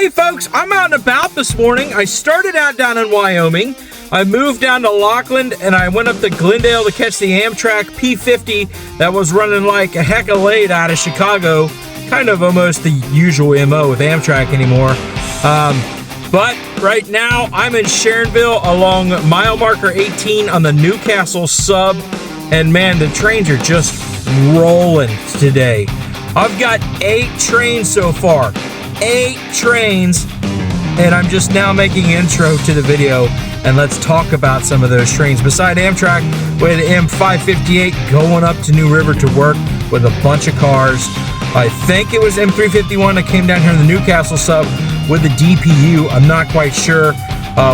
Hey folks, I'm out and about this morning. I started out down in Wyoming. I moved down to Lockland and I went up to Glendale to catch the Amtrak P50 that was running like a heck of late out of Chicago. Kind of almost the usual MO with Amtrak anymore. But right now I'm in Sharonville along mile marker 18 on the Newcastle sub. And man, the trains are just rolling today. I've got 8 trains so far. 8 trains, and I'm just now making intro to the video, and let's talk about some of those trains. Beside Amtrak, we had M558 going up to New River to work with a bunch of cars. I think it was M351 that came down here in the Newcastle sub with the DPU. I'm not quite sure.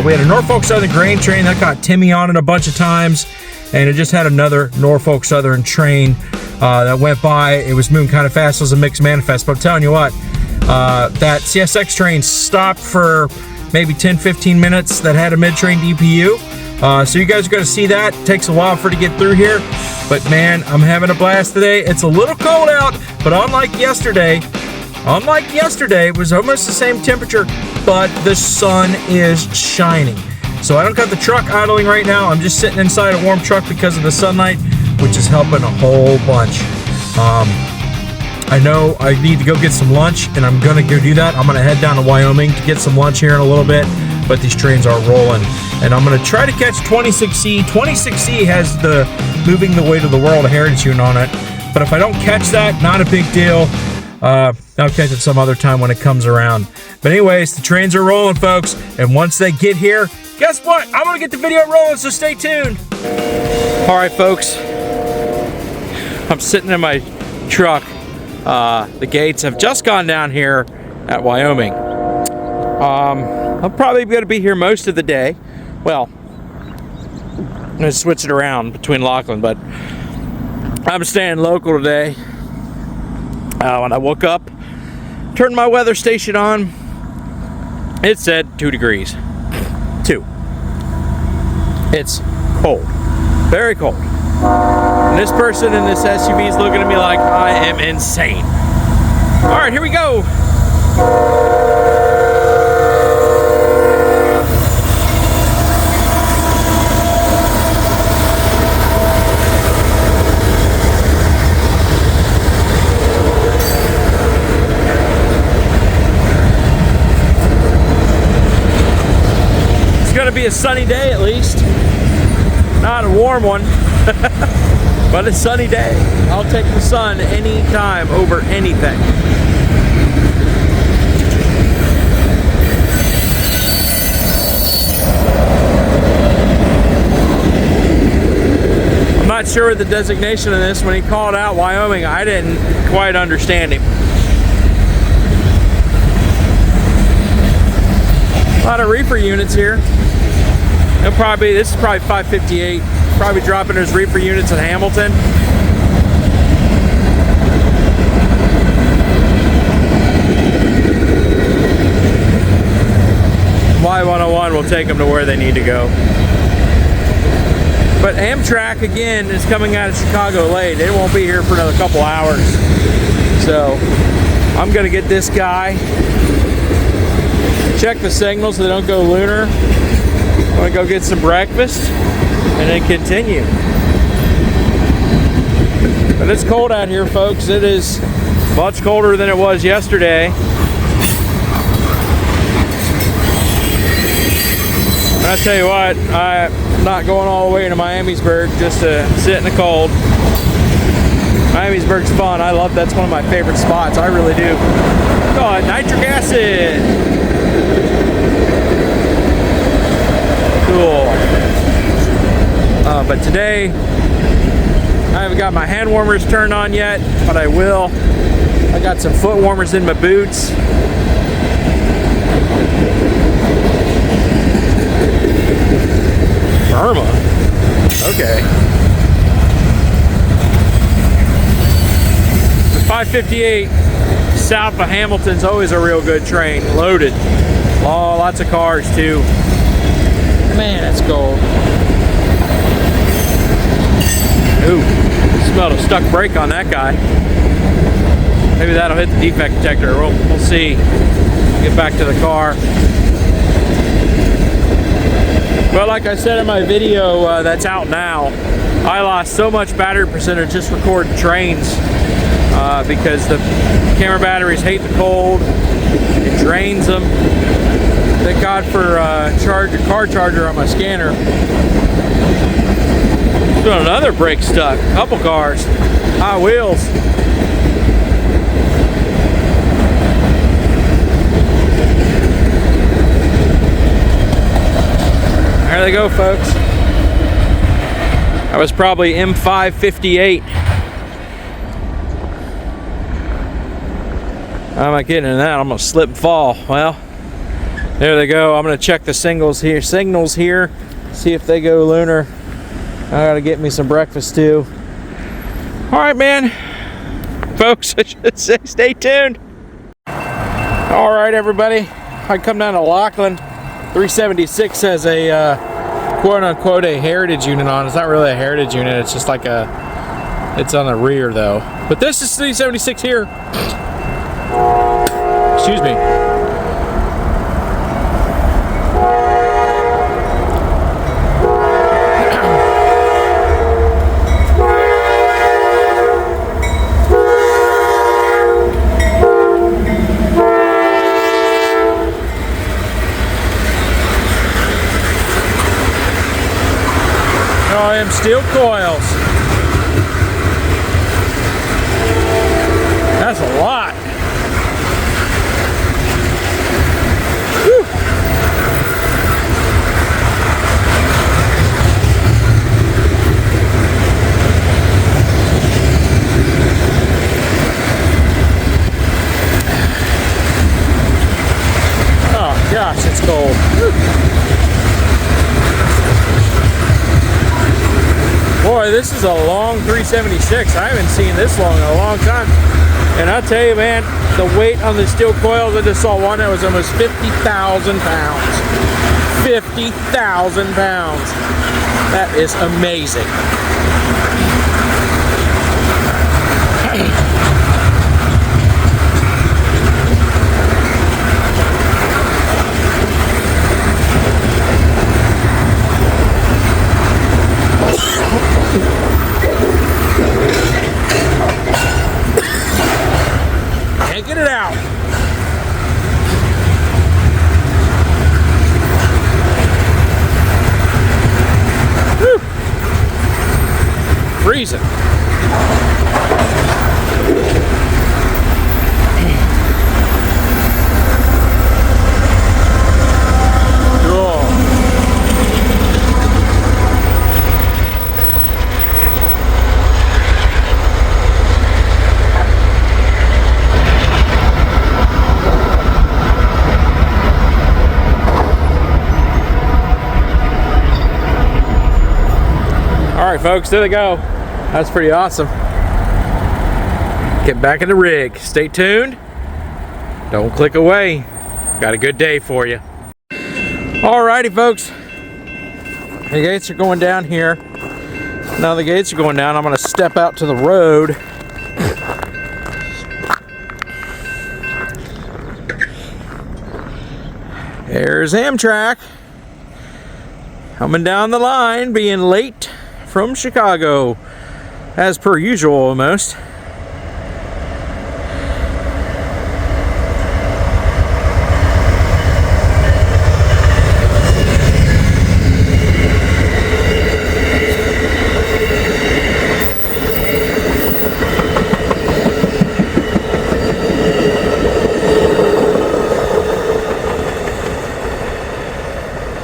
We had a Norfolk Southern grain train that got Timmy on it a bunch of times, and it just had another Norfolk Southern train that went by. It was moving kind of fast. It was a mixed manifest, but I'm telling you what, that CSX train stopped for maybe 10-15 minutes that had a mid-train DPU. So you guys are going to see that. It takes a while for it to get through here, but man, I'm having a blast today. It's a little cold out, but unlike yesterday, it was almost the same temperature, but the sun is shining. So I don't got the truck idling right now. I'm just sitting inside a warm truck because of the sunlight, which is helping a whole bunch. I know I need to go get some lunch, and I'm gonna go do that. I'm gonna head down to Wyoming to get some lunch here in a little bit, but these trains are rolling. And I'm gonna try to catch 26C. 26C has the Moving the Way to the World Heritage Unit on it, but if I don't catch that, not a big deal. I'll catch it some other time when it comes around. But anyways, the trains are rolling, folks, and once they get here, guess what? I'm gonna get the video rolling, so stay tuned. All right, folks, I'm sitting in my truck. The gates have just gone down here at Wyoming. I'm probably going to be here most of the day. Well, I'm going to switch it around between Lockland, but I'm staying local today. When I woke up, turned my weather station on, it said 2 degrees. 2. It's cold. Very cold. And this person in this SUV is looking at me like I am insane. All right, here we go. It's gonna be a sunny day at least. Not a warm one. But a sunny day. I'll take the sun anytime over anything. I'm not sure the designation of this. When he called out Wyoming, I didn't quite understand him. A lot of reefer units here. This is probably 558. Probably dropping his reefer units in Hamilton. Y101 will take them to where they need to go. But Amtrak, again, is coming out of Chicago late. It won't be here for another couple hours. So I'm going to get this guy, check the signals so they don't go lunar. I'm going to go get some breakfast and then continue. But it's cold out here, folks. It is much colder than it was yesterday. And I tell you what, I'm not going all the way to Miamisburg just to sit in the cold. Miamisburg's fun. I love that's one of my favorite spots. I really do. Oh, nitric acid. Cool. But today, I haven't got my hand warmers turned on yet, but I will. I got some foot warmers in my boots. Burma? Okay. The 558 south of Hamilton's always a real good train, loaded. Oh, lots of cars too. Man, it's cold. Ooh, smelled a stuck brake on that guy. Maybe that'll hit the defect detector. We'll see. Get back to the car. Well, like I said in my video that's out now, I lost so much battery percentage just recording trains because the camera batteries hate the cold. It drains them. Thank God for a car charger on my scanner. Doing another brake stuck. Couple cars. High wheels. There they go, folks. That was probably M558. I'm not getting into that. I'm gonna slip and fall. Well, there they go. I'm gonna check the signals here. See if they go lunar. I gotta get me some breakfast too. All right, man. Folks, I should say, stay tuned. All right, everybody. I come down to Laughlin. 376 has a quote-unquote a heritage unit on. It's not really a heritage unit. It's just like it's on the rear though. But this is 376 here. Excuse me. Oh, them steel coils. That's a lot. Whew. Oh gosh, it's cold. Whew. Boy, this is a long 376. I haven't seen this long in a long time. And I'll tell you, man, the weight on the steel coils, I just saw one that was almost 50,000 pounds. 50,000 pounds. That is amazing. Can't get it out. Whew. Freezing. Alright folks, there they go. That's pretty awesome. Get back in the rig. Stay tuned. Don't click away. Got a good day for you. Alrighty folks. The gates are going down here. Now the gates are going down, I'm going to step out to the road. There's Amtrak. Coming down the line, being late from Chicago, as per usual almost.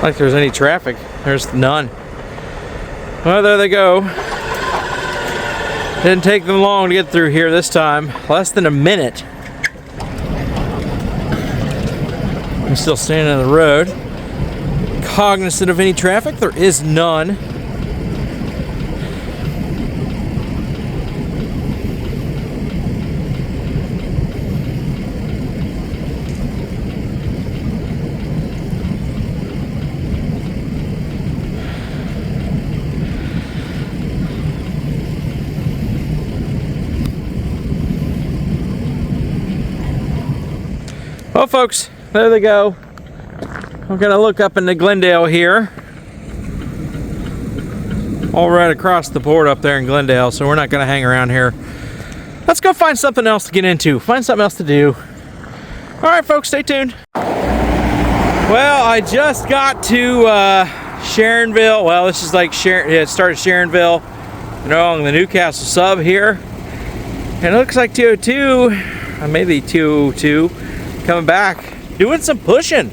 Like there's any traffic. There's none. Well, there they go. Didn't take them long to get through here this time. Less than a minute. I'm still standing on the road. Cognizant of any traffic. There is none. Well, folks, there they go. I'm gonna look up into Glendale here. All right across the board up there in Glendale, so we're not gonna hang around here. Let's go find something else to get into. Find something else to do. All right, folks, stay tuned. Well, I just got to Sharonville. Well, this is like it started Sharonville, along the Newcastle sub here. And it looks like 202, maybe 202, coming back, doing some pushing.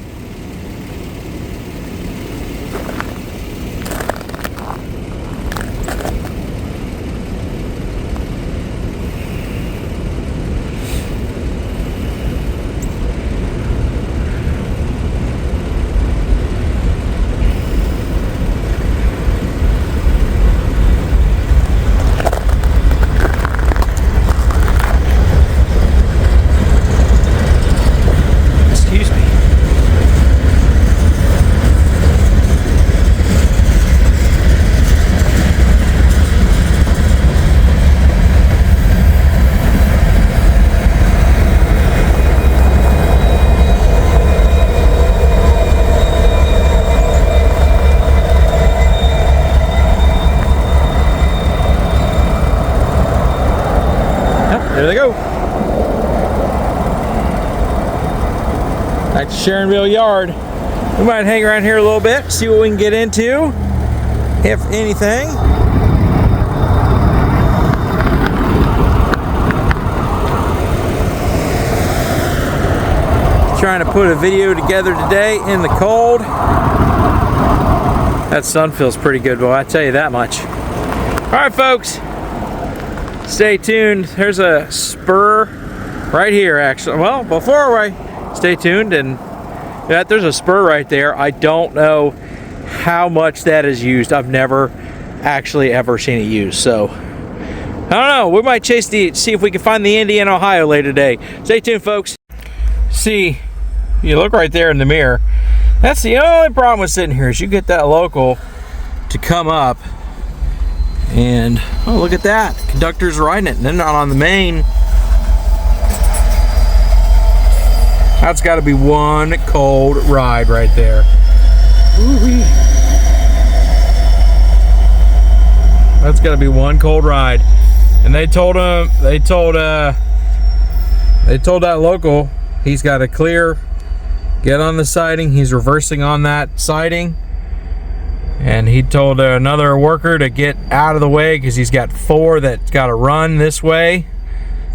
There they go. Back to Sharonville Yard. We might hang around here a little bit, see what we can get into, if anything. Trying to put a video together today in the cold. That sun feels pretty good, boy, I tell you that much. All right, folks. Stay tuned. There's a spur right here, actually. Well, before I stay tuned, and there's a spur right there. I don't know how much that is used. I've never actually ever seen it used. So I don't know. We might see if we can find the Indy in Ohio later today. Stay tuned, folks. See, you look right there in the mirror. That's the only problem with sitting here is you get that local to come up. And oh, look at that, conductor's riding it and they're not on the main. That's got to be one cold ride right there. Ooh-wee. That's got to be one cold ride. And they told that local he's got to clear, get on the siding. He's reversing on that siding. And he told another worker to get out of the way because he's got 4 that's got to run this way.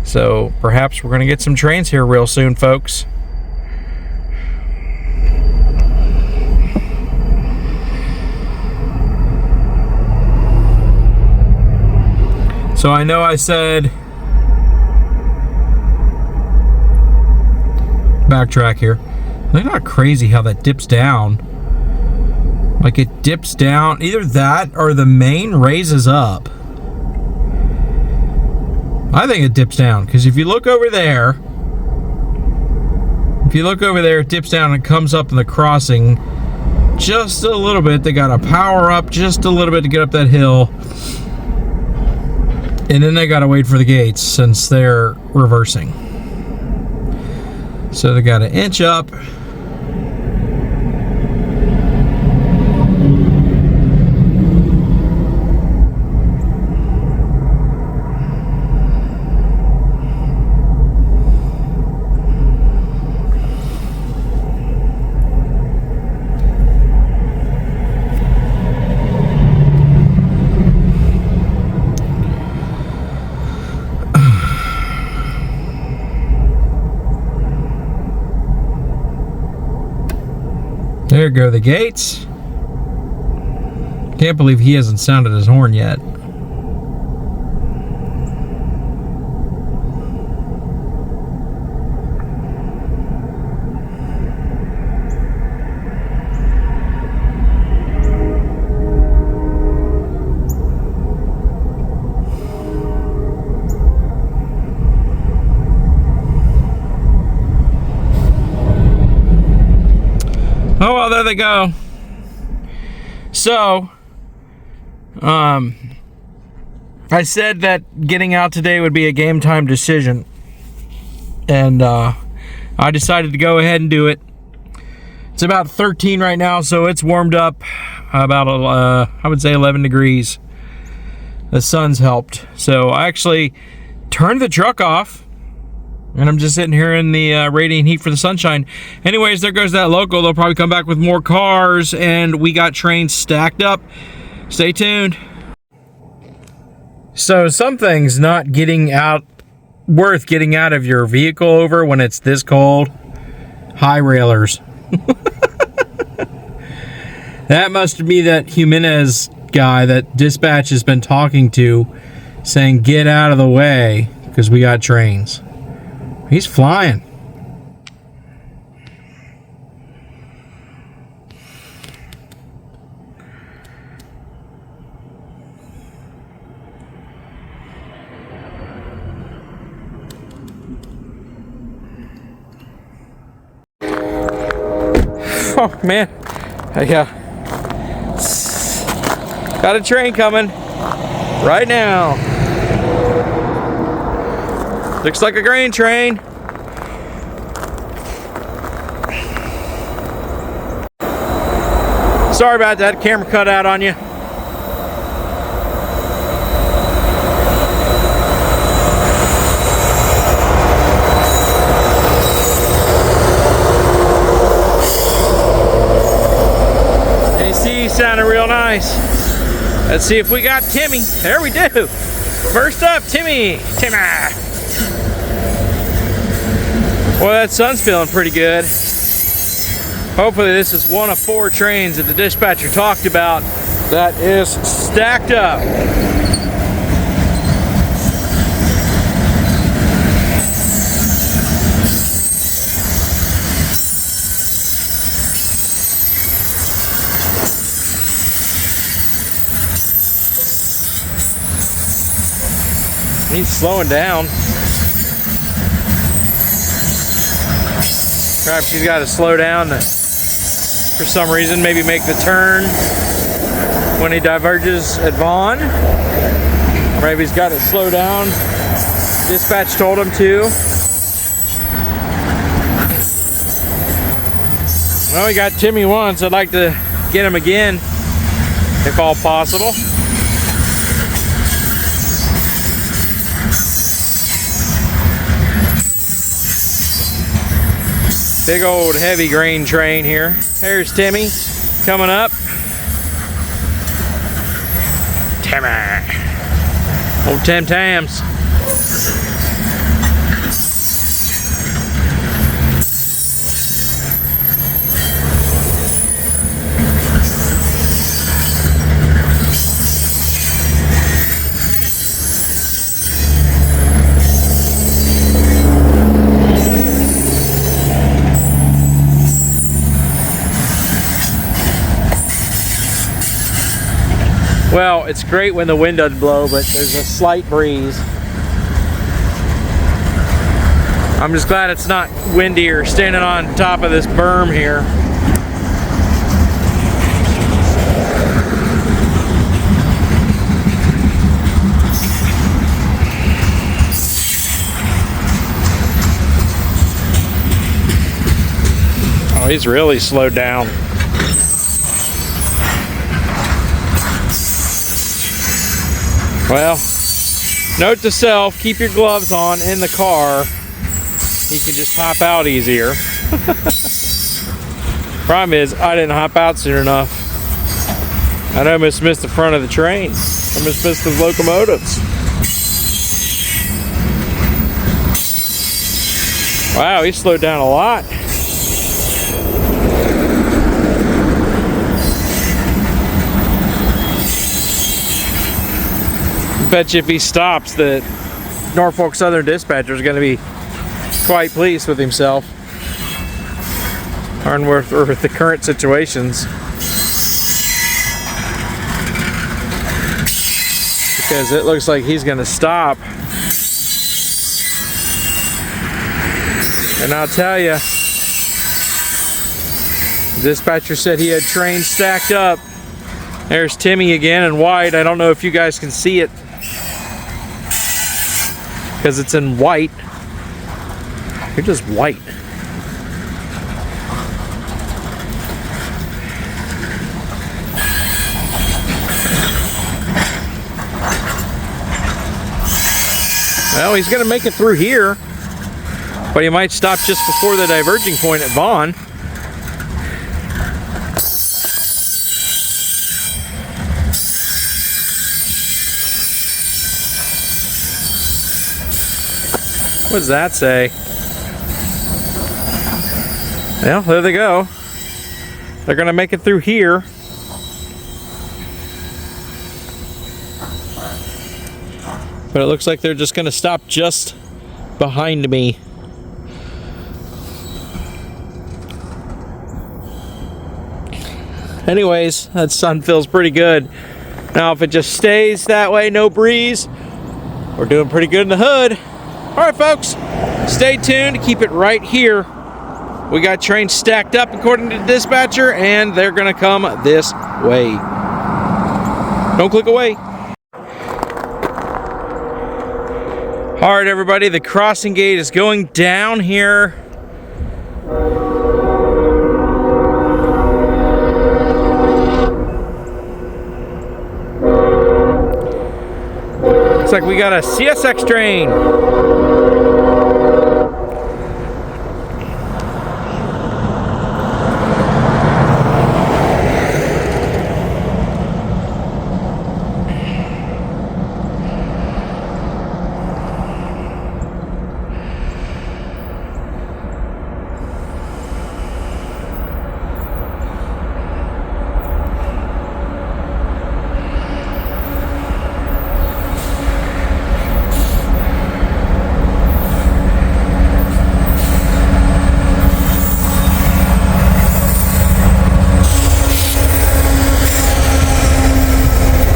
So perhaps we're going to get some trains here real soon, folks. So I know I said, backtrack here. Look how crazy how that dips down. Like it dips down, either that or the main raises up. I think it dips down because if you look over there, it dips down and comes up in the crossing just a little bit. They got to power up just a little bit to get up that hill. And then they got to wait for the gates since they're reversing. So they got to inch up. There go the gates. Can't believe he hasn't sounded his horn yet. Oh, well, there they go. So, I said that getting out today would be a game time decision. And I decided to go ahead and do it. It's about 13 right now, so it's warmed up about, I would say 11 degrees. The sun's helped. So I actually turned the truck off, and I'm just sitting here in the radiant heat for the sunshine. Anyways, there goes that local. They'll probably come back with more cars, and we got trains stacked up. Stay tuned. So something's not worth getting out of your vehicle over when it's this cold. High railers. That must be that Jimenez guy that dispatch has been talking to, saying get out of the way because we got trains. He's flying. Oh man, got a train coming right now. Looks like a grain train. Sorry about that, camera cut out on you. Sounded real nice. Let's see if we got Timmy. There we do. First up, Timmy. Well, that sun's feeling pretty good. Hopefully this is one of 4 trains that the dispatcher talked about that is stacked up. He's slowing down. Perhaps he's got to slow down for some reason. Maybe make the turn when he diverges at Vaughn. Or maybe he's got to slow down. Dispatch told him to. Well, we got Timmy once. I'd like to get him again, if all possible. Big old heavy grain train here. There's Timmy coming up. Timmy. Old Temps. Well, it's great when the wind doesn't blow, but there's a slight breeze. I'm just glad it's not windier standing on top of this berm here. Oh, he's really slowed down. Well, note to self, keep your gloves on in the car. You can just hop out easier. Problem is, I didn't hop out soon enough. I almost missed the front of the train. I almost missed the locomotives. Wow, he slowed down a lot. Bet you if he stops that Norfolk Southern dispatcher is going to be quite pleased with himself or with the current situations, because it looks like he's going to stop. And I'll tell you, the dispatcher said he had trains stacked up. There's Timmy again in white. I don't know if you guys can see it because it's in white. You're just white. Well, he's going to make it through here, but he might stop just before the diverging point at Vaughn. What does that say? Well, there they go. They're going to make it through here. But it looks like they're just going to stop just behind me. Anyways, that sun feels pretty good. Now, if it just stays that way, no breeze, we're doing pretty good in the hood. All right, folks, stay tuned. Keep it right here. We got trains stacked up according to the dispatcher, and they're going to come this way. Don't click away. All right, everybody, the crossing gate is going down here. Looks like we got a CSX train.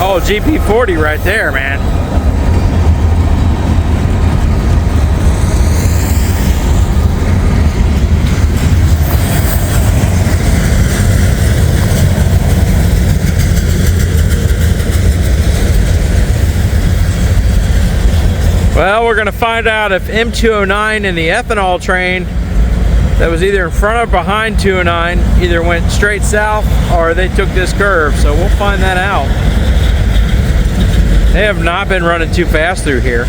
Oh, GP40 right there, man. Well, we're going to find out if M209 and the ethanol train that was either in front or behind 209 either went straight south or they took this curve, so we'll find that out. They have not been running too fast through here.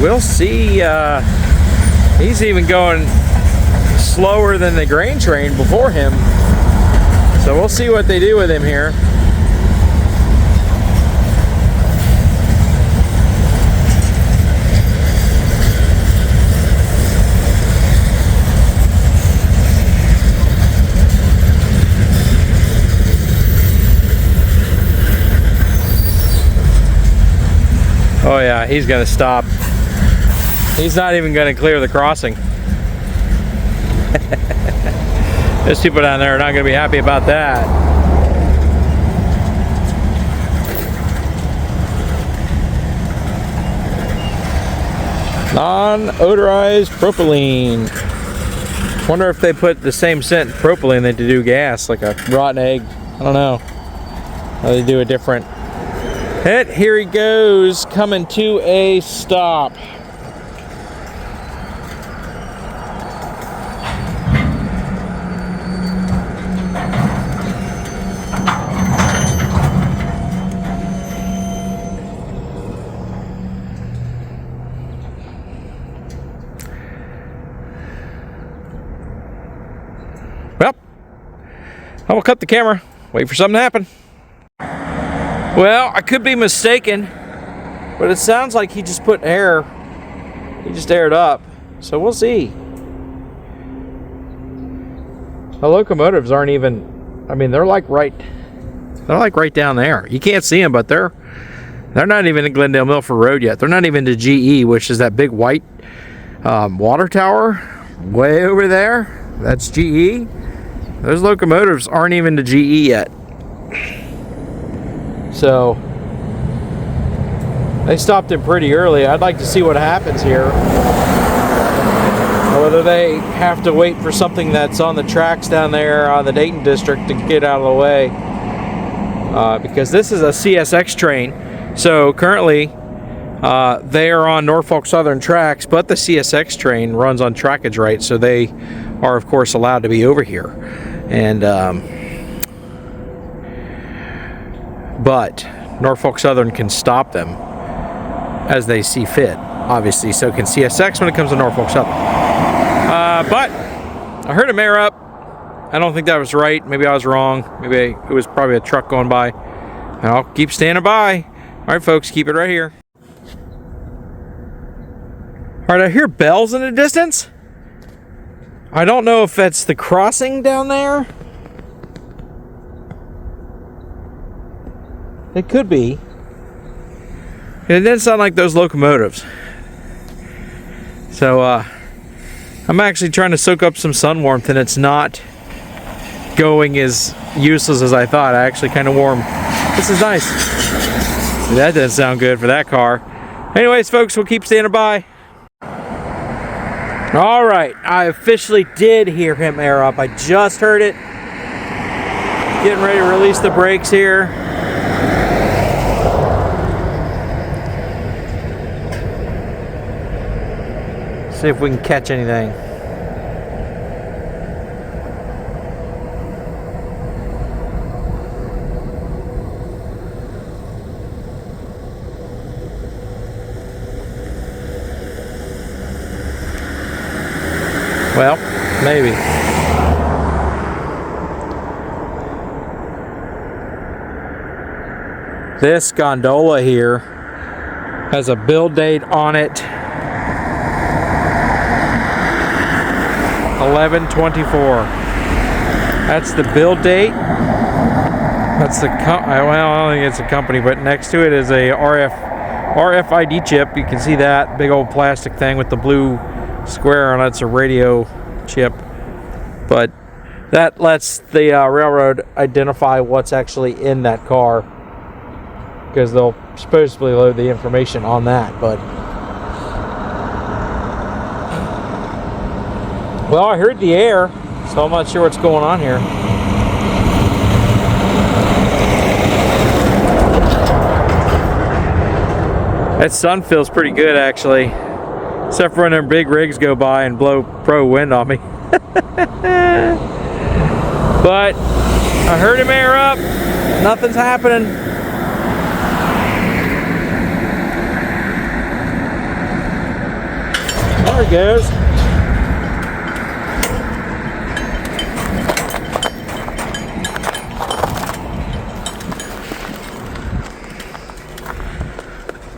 We'll see. He's even going slower than the grain train before him, so we'll see what they do with him here. Oh yeah, he's gonna stop. He's not even gonna clear the crossing. Those people down there are not going to be happy about that. Non-odorized propylene. Wonder if they put the same scent propylene that they do gas, like a rotten egg. I don't know. How they do a different hit. Here he goes, coming to a stop. Well, I will cut the camera, wait for something to happen. Well, I could be mistaken, but it sounds like he just put air. He just aired up, so we'll see. The locomotives aren't even, I mean, they're like right down there. You can't see them, but they're not even in Glendale Milford Road yet. They're not even to GE, which is that big white water tower way over there. That's GE. Those locomotives aren't even to GE yet. So they stopped him pretty early. I'd like to see what happens here. Or whether they have to wait for something that's on the tracks down there on the Dayton district to get out of the way. because this is a CSX train. So currently they are on Norfolk Southern tracks, but the CSX train runs on trackage rights, so they are of course allowed to be over here. And but Norfolk Southern can stop them as they see fit, obviously. So can CSX when it comes to Norfolk Southern. But I heard him air up. I don't think that was right. Maybe I was wrong. Maybe it was probably a truck going by. And I'll keep standing by. All right, folks, keep it right here. All right, I hear bells in the distance. I don't know if that's the crossing down there. It could be. It didn't sound like those locomotives. So, I'm actually trying to soak up some sun warmth, and it's not going as useless as I thought. I actually kind of warm. This is nice. That doesn't sound good for that car. Anyways, folks, we'll keep standing by. All right, I officially did hear him air up. I just heard it. Getting ready to release the brakes here. See if we can catch anything. Well, maybe. This gondola here has a build date on it, 11/24. That's the build date. That's the well, I don't think it's a company, but next to it is a RFID chip. You can see that big old plastic thing with the blue square on it. It's a radio chip, but that lets the railroad identify what's actually in that car, because they'll supposedly load the information on that. But well, I heard the air, so I'm not sure what's going on here. That sun feels pretty good, actually. Except for when their big rigs go by and blow pro wind on me. But I heard him air up. Nothing's happening. There it goes.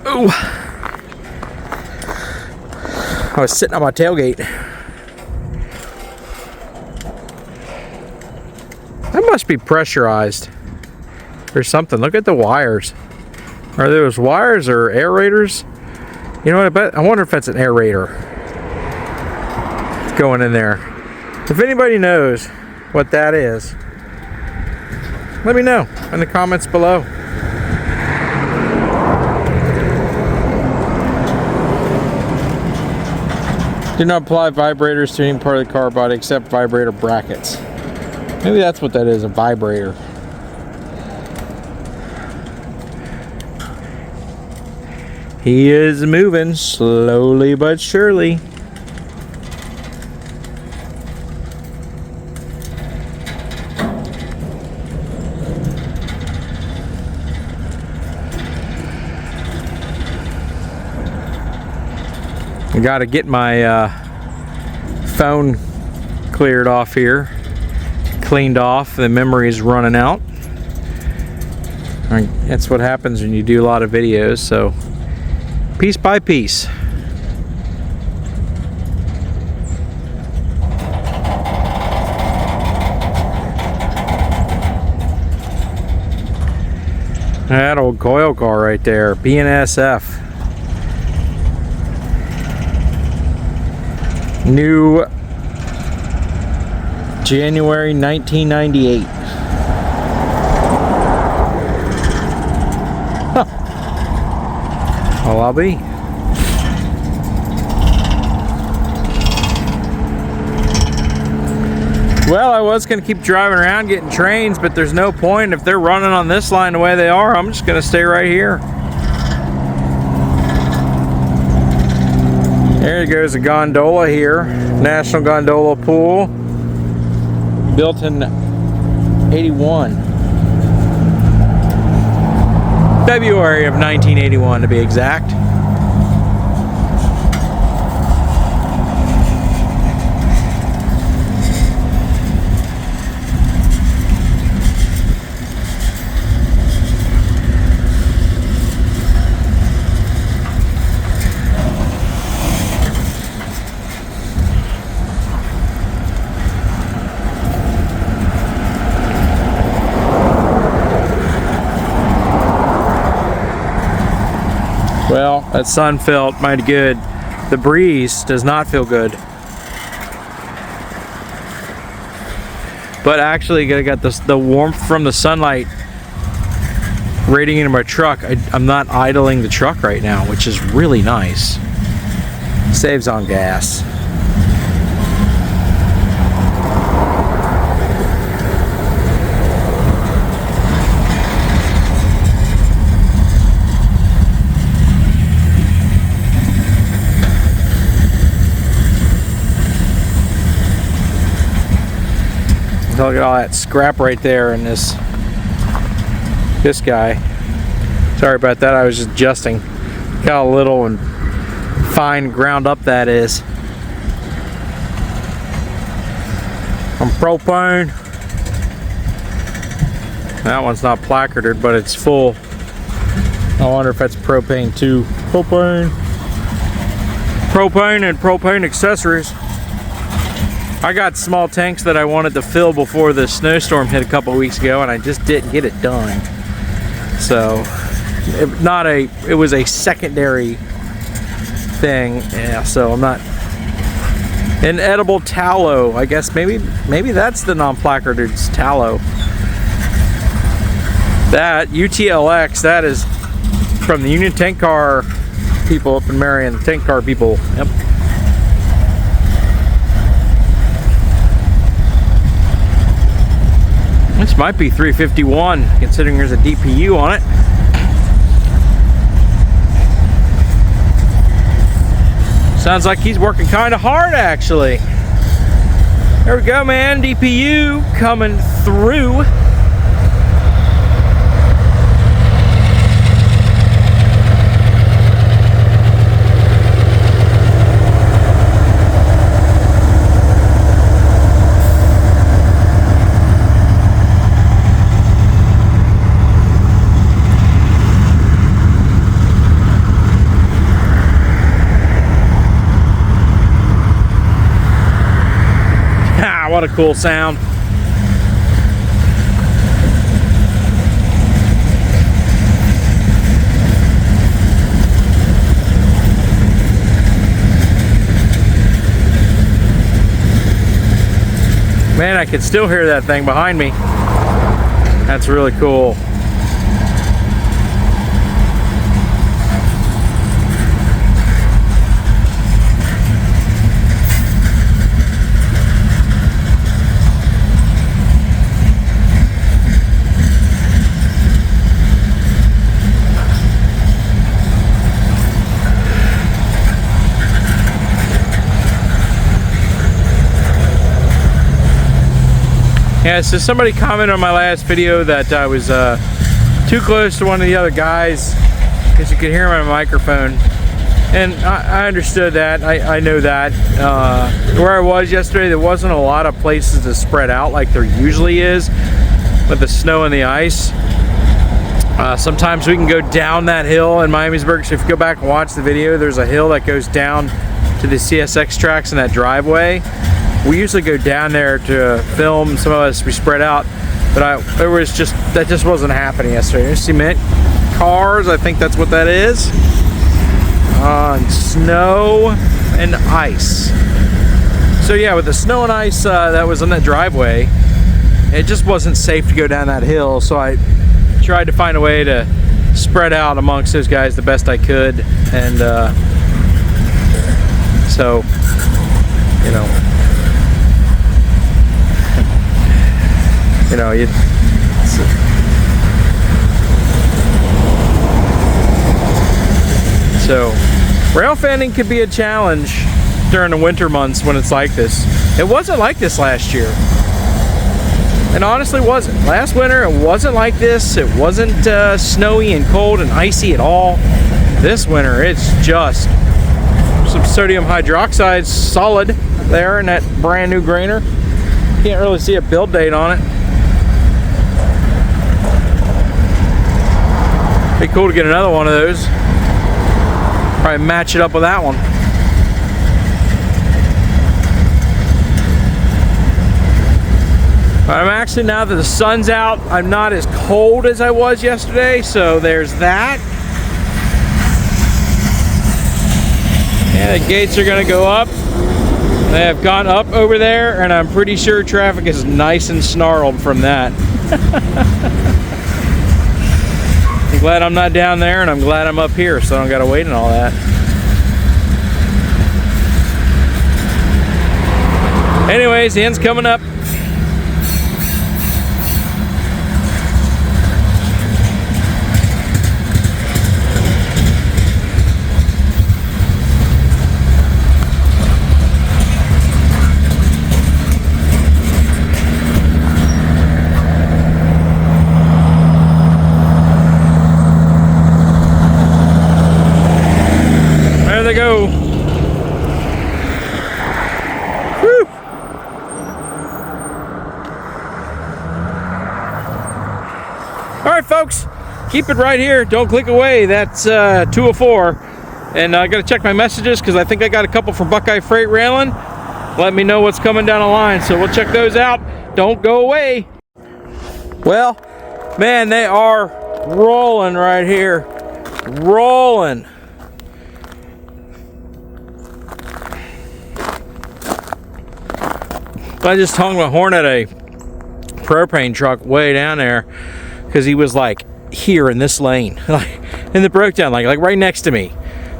Ooh. I was sitting on my tailgate. That must be pressurized or something. Look at the wires. Are those wires or aerators? You know what? I wonder if that's an aerator. It's going in there. If anybody knows what that is, let me know in the comments below. Do not apply vibrators to any part of the car body except vibrator brackets. Maybe that's what that is, a vibrator. He is moving slowly but surely. I gotta get my phone cleared off here, cleaned off. The memory is running out. That's what happens when you do a lot of videos, so piece by piece. That old coil car right there, BNSF. New January 1998. Huh. Well, I'll be. Well, I was going to keep driving around getting trains, but there's no point. If they're running on this line the way they are, I'm just going to stay right here. There goes a gondola here. National Gondola Pool. Built in 81. February of 1981 to be exact. Well, that sun felt mighty good. The breeze does not feel good. But actually, I got the warmth from the sunlight radiating into my truck. I'm not idling the truck right now, which is really nice. Saves on gas. Look at all that scrap right there in this guy. Sorry about that, I was just adjusting. Look how little and fine ground up that is. On propane. That one's not placarded, but it's full. I wonder if that's propane too. Propane and propane accessories. I got small tanks that I wanted to fill before the snowstorm hit a couple weeks ago, and I just didn't get it done. So, it was a secondary thing. Yeah, so I'm not. An edible tallow, I guess maybe that's the non-placarded tallow. That UTLX, that is from the Union Tank Car people up in Marion, the tank car people. Yep. This might be 351, considering there's a DPU on it. Sounds like he's working kind of hard, actually. There we go, man. DPU coming through. What a cool sound. Man, I can still hear that thing behind me. That's really cool. Yeah, so somebody commented on my last video that I was too close to one of the other guys because you could hear my microphone. And I understood that. I know that. Where I was yesterday, there wasn't a lot of places to spread out like there usually is with the snow and the ice. Sometimes we can go down that hill in Miamisburg. So if you go back and watch the video, there's a hill that goes down to the CSX tracks in that driveway. We usually go down there to film. Some of us, we spread out, but that just wasn't happening yesterday. There's cement cars, I think that's what that is. And snow and ice. So yeah, with the snow and ice that was on that driveway, it just wasn't safe to go down that hill. So I tried to find a way to spread out amongst those guys the best I could, and so, you know. You know, so rail fanning could be a challenge during the winter months when it's like this. It wasn't like this last year. It honestly wasn't. Last winter it wasn't like this. It wasn't snowy and cold and icy at all. This winter it's just some sodium hydroxide solid there in that brand new grainer. Can't really see a build date on it. Be cool to get another one of those. Probably match it up with that one. But I'm actually, now that the sun's out, I'm not as cold as I was yesterday, so there's that. And the gates are gonna go up. They have gone up over there, and I'm pretty sure traffic is nice and snarled from that. I'm glad I'm not down there, and I'm glad I'm up here, so I don't gotta wait and all that. Anyways, the end's coming up. There they go. Whew. All right, folks, keep it right here. Don't click away. That's 204. And I got to check my messages because I think I got a couple from Buckeye Freight Railing. Let me know what's coming down the line. So we'll check those out. Don't go away. Well, man, they are rolling right here. Rolling. I just hung my horn at a propane truck way down there because he was like here in this lane, like in the breakdown, like right next to me.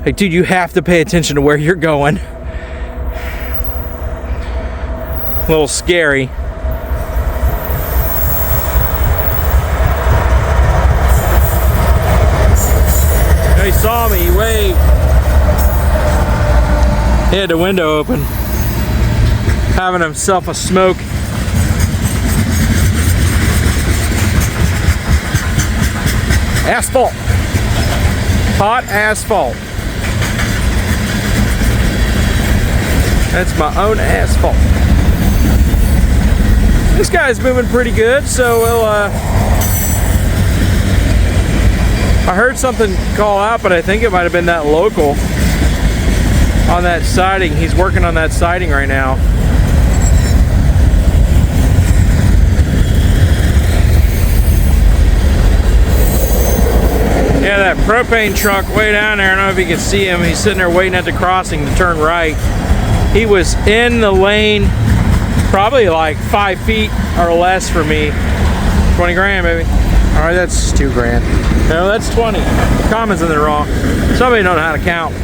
Like, dude, you have to pay attention to where you're going. A little scary. He saw me, he waved. He had the window open, having himself a smoke. Asphalt. Hot asphalt. That's my own asphalt. This guy's moving pretty good, so we'll I heard something call out, but I think it might have been that local on that siding. He's working on that siding right now. Yeah, that propane truck way down there, I don't know if you can see him. He's sitting there waiting at the crossing to turn right. He was in the lane probably like 5 feet or less for me. 20 grand, baby. All right, that's 2 grand. No, that's 20. The comma's in there wrong. Somebody don't know how to count.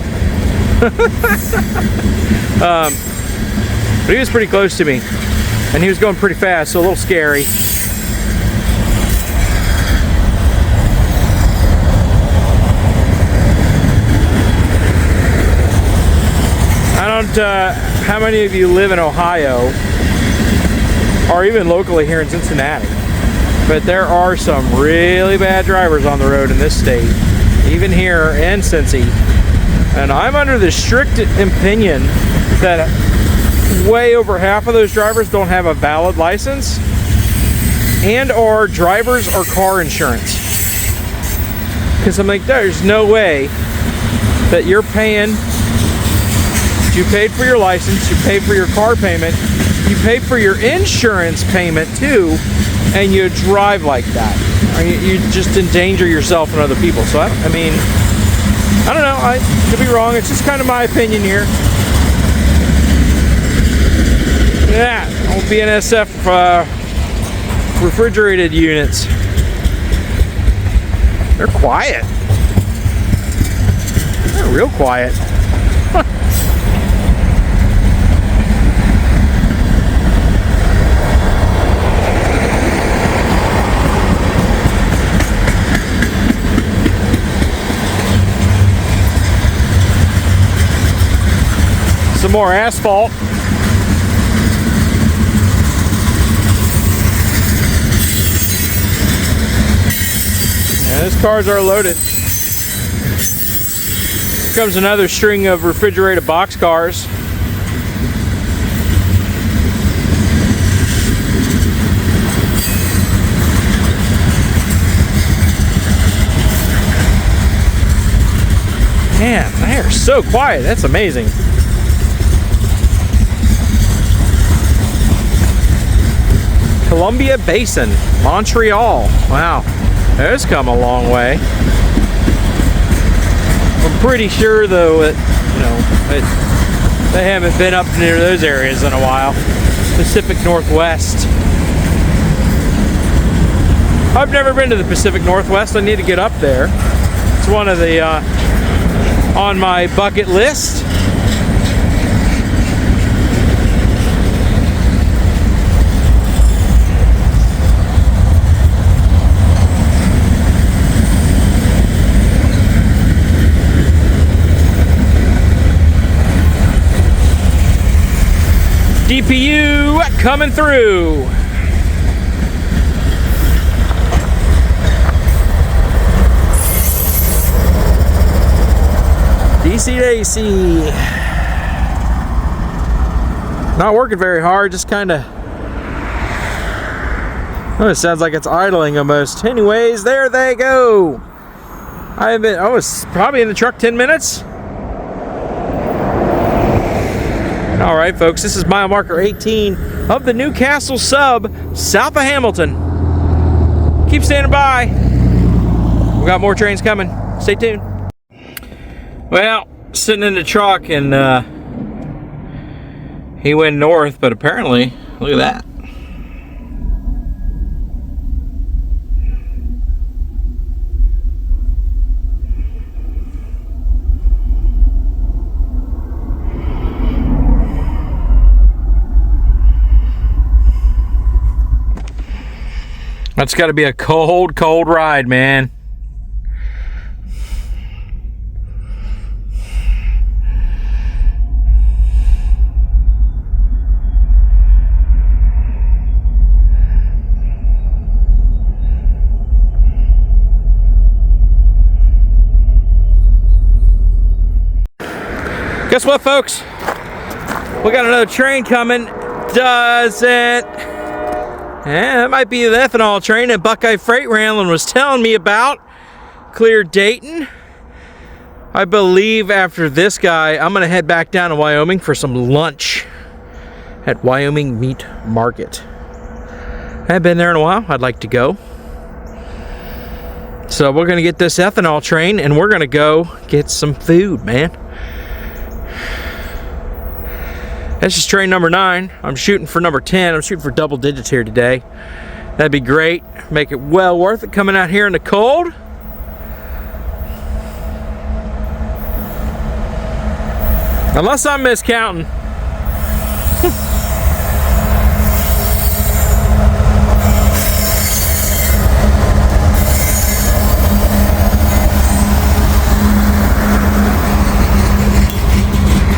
But he was pretty close to me, and he was going pretty fast, so a little scary. I don't, how many of you live in Ohio, or even locally here in Cincinnati? But there are some really bad drivers on the road in this state, even here in Cincy. And I'm under the strict opinion that way over half of those drivers don't have a valid license and or driver's or car insurance. Because I'm like, there's no way that you're paying, you paid for your license, you paid for your car payment, you paid for your insurance payment too, and you drive like that. I mean, you just endanger yourself and other people. So I mean, I don't know, I could be wrong. It's just kind of my opinion here. Yeah, old BNSF refrigerated units. They're quiet. They're real quiet. some more asphalt. And those cars are loaded. Here comes another string of refrigerated box cars. Man, they are so quiet. That's amazing. Columbia Basin, Montreal. Wow, those come a long way. I'm pretty sure, though, that they haven't been up near those areas in a while. Pacific Northwest. I've never been to the Pacific Northwest. I need to get up there. It's one of the on my bucket list. DPU coming through. DC to AC. Not working very hard, just kind of. Oh, it sounds like it's idling almost. Anyways, there they go. I was probably in the truck 10 minutes. All right, folks, this is mile marker 18 of the Newcastle sub, south of Hamilton. Keep standing by. We got more trains coming. Stay tuned. Well, sitting in the truck, and he went north, but apparently, look at that. That's got to be a cold, cold ride, man. Guess what, folks? We got another train coming. Doesn't. Yeah, that might be the ethanol train that Buckeye Freight Rambling was telling me about. Clear Dayton. I believe after this guy, I'm going to head back down to Wyoming for some lunch at Wyoming Meat Market. I haven't been there in a while. I'd like to go. So we're going to get this ethanol train and we're going to go get some food, man. This is train number 9. I'm shooting for number 10. I'm shooting for double digits here today. That'd be great. Make it well worth it coming out here in the cold. Unless I'm miscounting.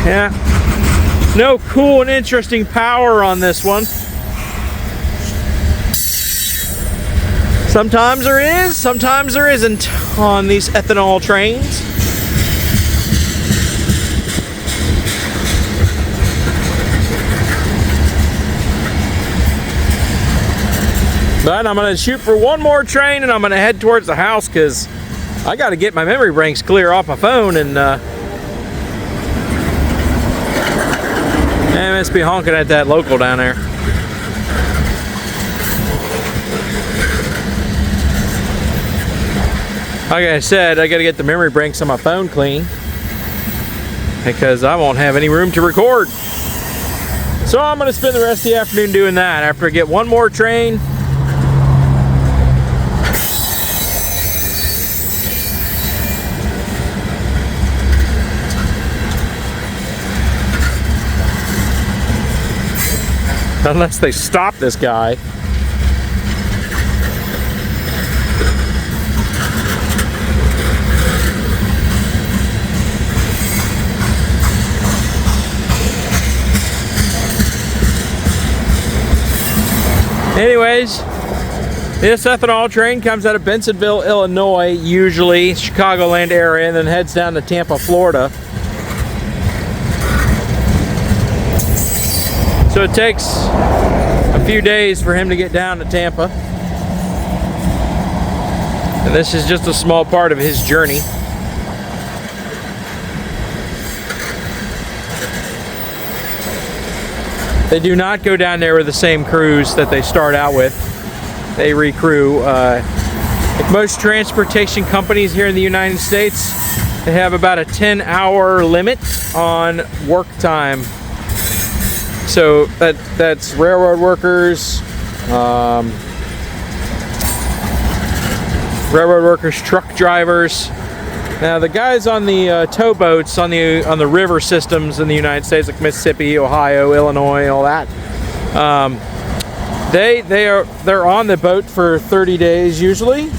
Yeah. No cool and interesting power on this one. Sometimes there is, sometimes there isn't on these ethanol trains. But I'm going to shoot for one more train and I'm going to head towards the house because I got to get my memory banks clear off my phone and I must be honking at that local down there. Like I said, I gotta get the memory banks on my phone clean because I won't have any room to record. So I'm gonna spend the rest of the afternoon doing that after I get one more train. Unless they stop this guy. Anyways, this ethanol train comes out of Bensenville, Illinois, usually Chicagoland area, and then heads down to Tampa, Florida. So it takes a few days for him to get down to Tampa. And this is just a small part of his journey. They do not go down there with the same crews that they start out with. They recrew. Like most transportation companies here in the United States, they have about a 10-hour limit on work time. So that's railroad workers, truck drivers. Now the guys on the towboats on the river systems in the United States, like Mississippi, Ohio, Illinois, all that, they're on the boat for 30 days usually.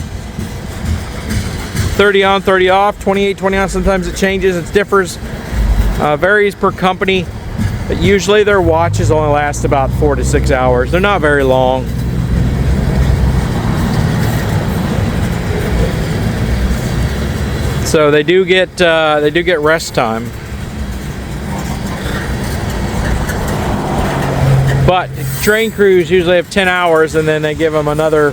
30 on, 30 off, 28, 20 on. Sometimes it changes. It differs, varies per company. But usually their watches only last about 4 to 6 hours. They're not very long. So they do get rest time. But train crews usually have 10 hours, and then they give them another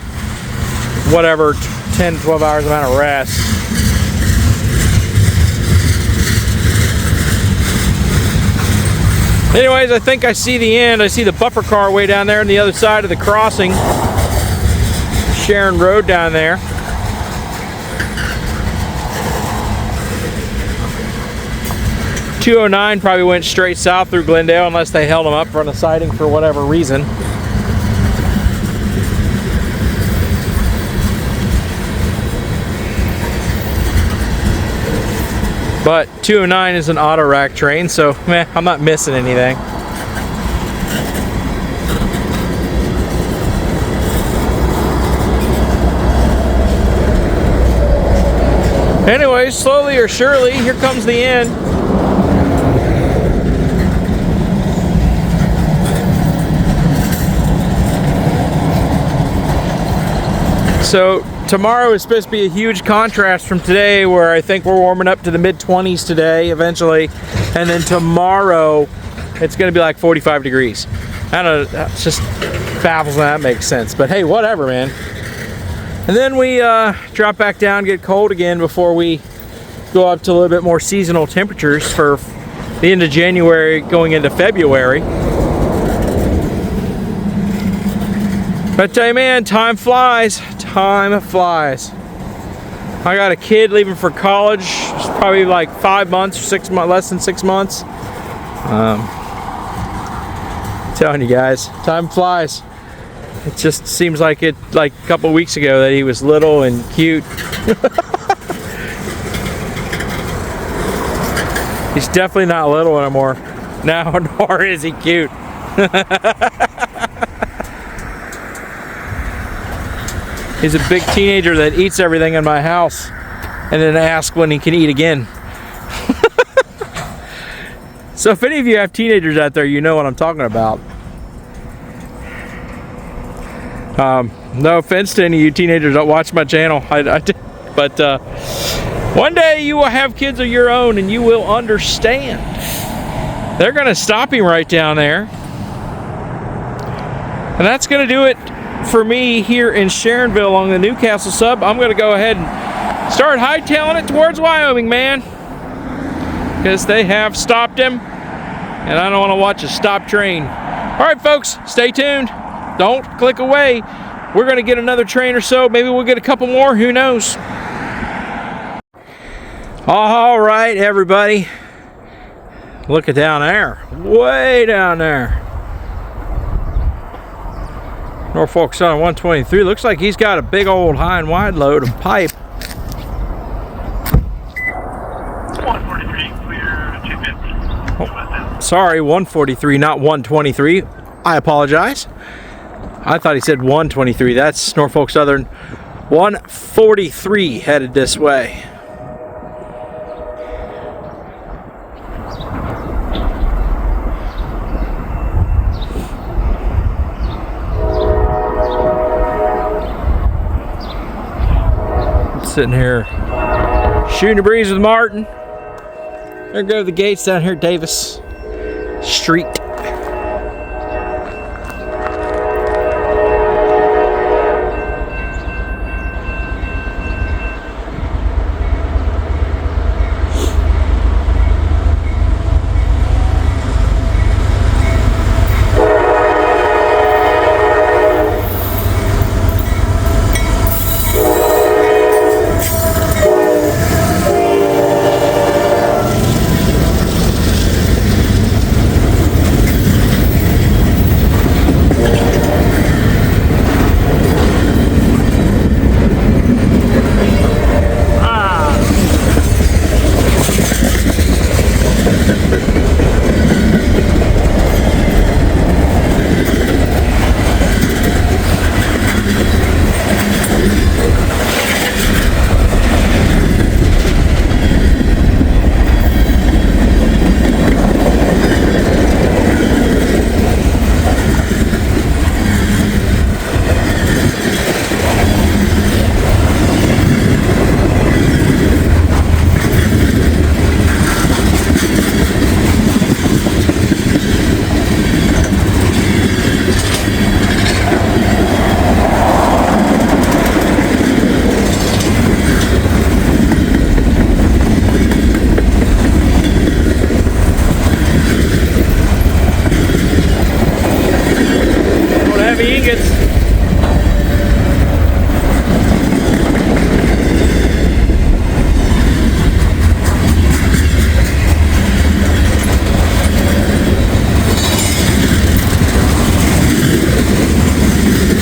whatever 10, 12 hours amount of rest. Anyways, I think I see the end. I see the bumper car way down there on the other side of the crossing. Sharon Road down there. .209 probably went straight south through Glendale unless they held them up for a sighting for whatever reason. But 209 is an auto rack train, so I'm not missing anything. Anyway, slowly or surely, here comes the end. So tomorrow is supposed to be a huge contrast from today, where I think we're warming up to the mid-20s today eventually, and then tomorrow it's going to be like 45 degrees. I don't know, it just baffles me. That makes sense, but hey, whatever, man. And then we drop back down, get cold again before we go up to a little bit more seasonal temperatures for the end of January going into February. But I tell you, man, time flies. Time flies. I got a kid leaving for college. It's probably like 5 months or 6 months, less than 6 months. Telling you guys, time flies. It just seems like it, like a couple weeks ago, that he was little and cute. He's definitely not little anymore. Now, nor is he cute. He's a big teenager that eats everything in my house and then asks when he can eat again. So if any of you have teenagers out there, you know what I'm talking about. No offense to any of you teenagers that watch my channel, but one day you will have kids of your own and you will understand. They're gonna stop him right down there. And that's gonna do it for me here in Sharonville along the Newcastle sub. I'm gonna go ahead and start hightailing it towards Wyoming, man, because they have stopped him and I don't want to watch a stop train. All right, folks, stay tuned. Don't click away. We're gonna get another train or so. Maybe we'll get a couple more, who knows. All right, everybody, look at down there, way down there. Norfolk Southern 123. Looks like he's got a big old high and wide load of pipe. 143, clear 250. Oh, sorry, 143, not 123. I apologize. I thought he said 123. That's Norfolk Southern 143 headed this way. Sitting here shooting a breeze with Martin. There go the gates down here, Davis Street. Ingots.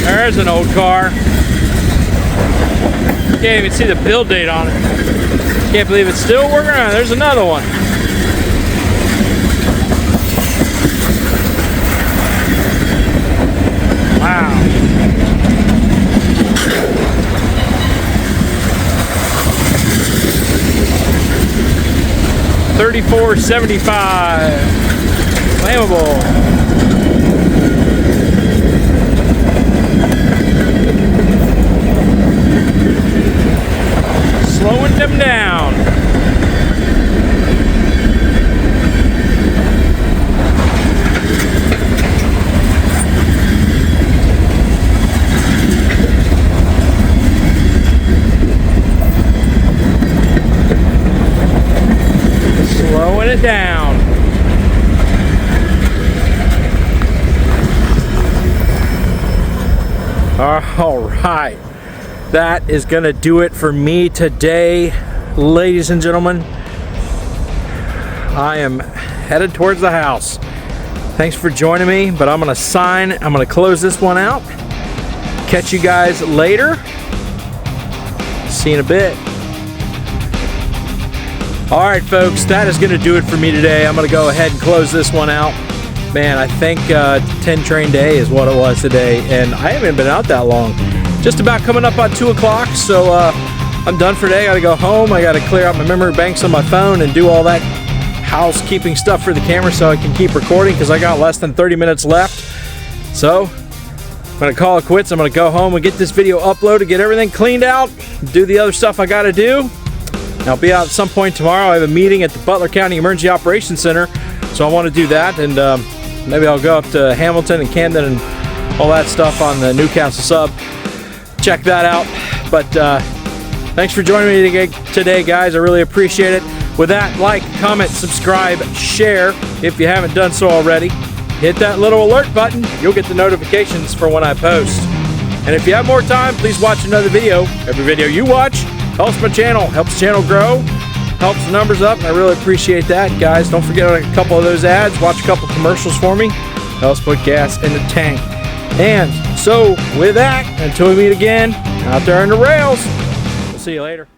There's an old car. Can't even see the build date on it. Can't believe it's still working around. There's another one. Wow. $34.75. Flammable. Slowing them down. Slowing it down. All right. That is gonna do it for me today, ladies and gentlemen. I am headed towards the house. Thanks for joining me, but I'm gonna close this one out. Catch you guys later. See you in a bit. All right, folks, that is gonna do it for me today. I'm gonna go ahead and close this one out. Man, I think 10 train day is what it was today, and I haven't been out that long. Just about coming up on 2 o'clock, so I'm done for today. I gotta go home. I gotta clear out my memory banks on my phone and do all that housekeeping stuff for the camera so I can keep recording, because I got less than 30 minutes left. So I'm gonna call it quits. I'm gonna go home and get this video uploaded, get everything cleaned out, do the other stuff I gotta do. I'll be out at some point tomorrow. I have a meeting at the Butler County Emergency Operations Center, so I want to do that, and maybe I'll go up to Hamilton and Camden and all that stuff on the Newcastle sub. Check that out. But thanks for joining me today, guys. I really appreciate it. With that, like, comment, subscribe, share if you haven't done so already. Hit that little alert button. You'll get the notifications for when I post. And if you have more time, please watch another video. Every video you watch helps my channel, helps the channel grow, helps the numbers up, and I really appreciate that, guys. Don't forget a couple of those ads. Watch a couple commercials for me. Helps put gas in the tank. And so with that, until we meet again out there on the rails, we'll see you later.